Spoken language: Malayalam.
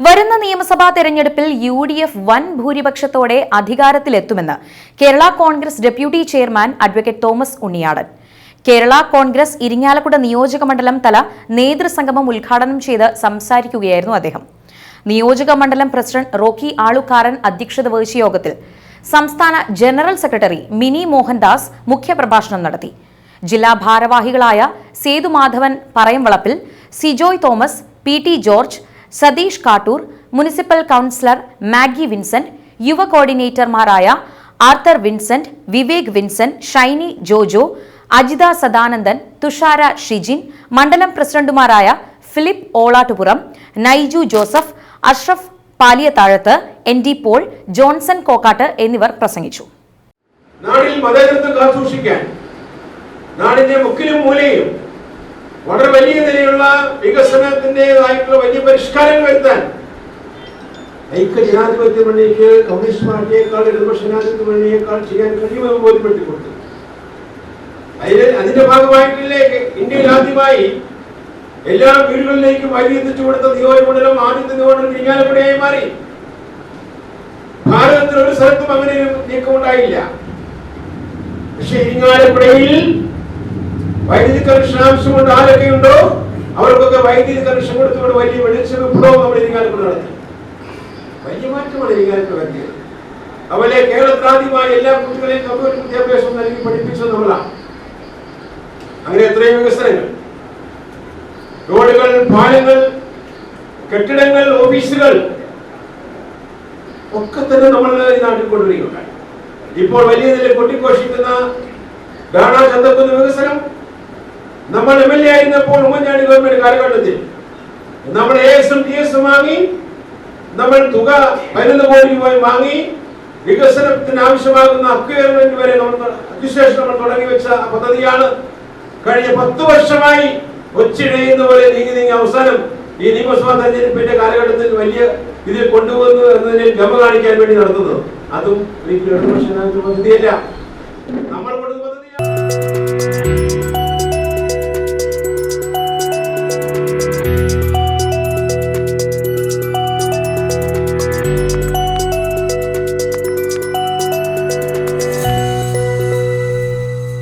വരുന്ന നിയമസഭാ തെരഞ്ഞെടുപ്പിൽ UDF വൻ ഭൂരിപക്ഷത്തോടെ അധികാരത്തിലെത്തുമെന്ന് Kerala Congress deputy chairman advocate Thomas Unniyadan. Kerala Congress Irinjalakuda നിയോജകമണ്ഡലം തല നേതൃസംഗമം ഉദ്ഘാടനം ചെയ്ത് സംസാരിക്കുകയായിരുന്നു അദ്ദേഹം. നിയോജകമണ്ഡലം പ്രസിഡന്റ് റോക്കി ആളുകാരൻ അധ്യക്ഷത വഹിച്ച യോഗത്തിൽ സംസ്ഥാന ജനറൽ സെക്രട്ടറി മിനി മോഹൻദാസ് മുഖ്യപ്രഭാഷണം നടത്തി. ജില്ലാ ഭാരവാഹികളായ Sethumadhavan Parayamvalappil, Sijoy Thomas, PT George, Satheesh Kattoor, municipal councillor Maggie Vincent, യുവ കോർഡിനേറ്റർമാരായ Arthur Vincent, Vivek Vincent, Shiny Jojo, Ajitha Sadanandan, Thushara Shijin, മണ്ഡലം പ്രസിഡന്റുമാരായ Philip Olattupuram, Naiju Joseph, Ashraf Paliyathazhath, ND Paul, Johnson Kokkat എന്നിവർ പ്രസംഗിച്ചു. നാടിൽ മതേതരത്വം കാത്തുസൂക്ഷിക്കാൻ നാടിന്റെ മുക്കിലും മൂലയും വളരെ വലിയ നിലയിലുള്ള വികസനത്തിൻ്റെതായിട്ടുള്ള വലിയ പരിഷ്കാരങ്ങൾ വരുത്താൻ ഐക്യ ജനാധിപത്യ മുന്നണിക്ക് കമ്മ്യൂണിസ്റ്റ് പാർട്ടിയേക്കാൾ ഇടതുപക്ഷ ജനാധിപത്യ മുന്നണിയേക്കാൾ ചെയ്യാൻ കഴിയുമെന്ന് ബോധ്യപ്പെടുത്തിക്കൊടുത്തു. അതിന്റെ ഭാഗമായിട്ടില്ലേ ഇന്ത്യയിൽ ആദ്യമായി എല്ലാ വീടുകളിലേക്കും വൈദ്യുതി എത്തിച്ചു കൊടുത്ത നിയോജകമണ്ഡലം ആദ്യത്തെ നിയോജകമണ്ഡലം ഇരിങ്ങാലക്കുടയായി മാറി. ഭാരതത്തിൽ ഒരു സ്ഥലത്തും അങ്ങനെ ഒരു നീക്കം ഉണ്ടായില്ല. പക്ഷെ ഇരിങ്ങാലക്കുടയിൽ വൈദ്യുതി കണക്ഷൻ ആവശ്യമുണ്ട്. ആരൊക്കെയുണ്ടോ അവർക്കൊക്കെ വൈദ്യുതി കണക്ഷൻ കൊടുത്തുകൊണ്ട് വലിയ വെളിച്ച വിപ്ലവം നമ്മൾ ഇരിങ്ങാലക്കുട നടത്തി. വലിയ മാറ്റമാണ് ഇരിങ്ങാലക്കുട വരുത്തിയത്. അതുപോലെ കേരളത്തിൽ ആദ്യമായി എല്ലാ കുട്ടികളെയും കമ്പ്യൂട്ടർ വിദ്യാഭ്യാസം നൽകി പഠിപ്പിച്ചത് നമ്മളാണ്. അങ്ങനെ എത്രയും വികസനങ്ങൾ, റോഡുകൾ, പാലങ്ങൾ, കെട്ടിടങ്ങൾ, ഓഫീസുകൾ ഒക്കെ തന്നെ നമ്മൾ ഈ നാട്ടിൽ കൊണ്ടുവരികയുണ്ടായി. ഇപ്പോൾ വലിയ നിലയിൽ കൊട്ടിഘോഷിക്കുന്ന ഗാണ ചന്തക്കുന്ന് വികസനം നമ്മൾ MLA ആയിരുന്നപ്പോൾ ഉമ്മൻചാണ്ടി ഗവൺമെന്റ് കാലഘട്ടത്തിൽ നമ്മൾ ASM TS വാങ്ങി, നമ്മൾ തുക 11 കോടി രൂപ വാങ്ങി വികസനത്തിന് ആവശ്യമാകുന്ന അക്വയർമെന്റ് വരെ രജിസ്ട്രേഷൻ നമ്മൾ തുടങ്ങി വെച്ച പദ്ധതിയാണ്. കഴിഞ്ഞ 10 വർഷമായി ഒച്ചിഴയുന്ന പോലെ നീങ്ങി അവസാനം ഈ നിയമസഭാ തെരഞ്ഞെടുപ്പിന്റെ കാലഘട്ടത്തിൽ വലിയ ഇതിൽ കൊണ്ടുപോകുന്നു എന്നതിൽ ഗമ കാണിക്കാൻ വേണ്ടി നടത്തുന്നത്. അതും ഒരിക്കലും പദ്ധതിയല്ല, നമ്മൾ കൊടുത്ത പദ്ധതിയാണ്.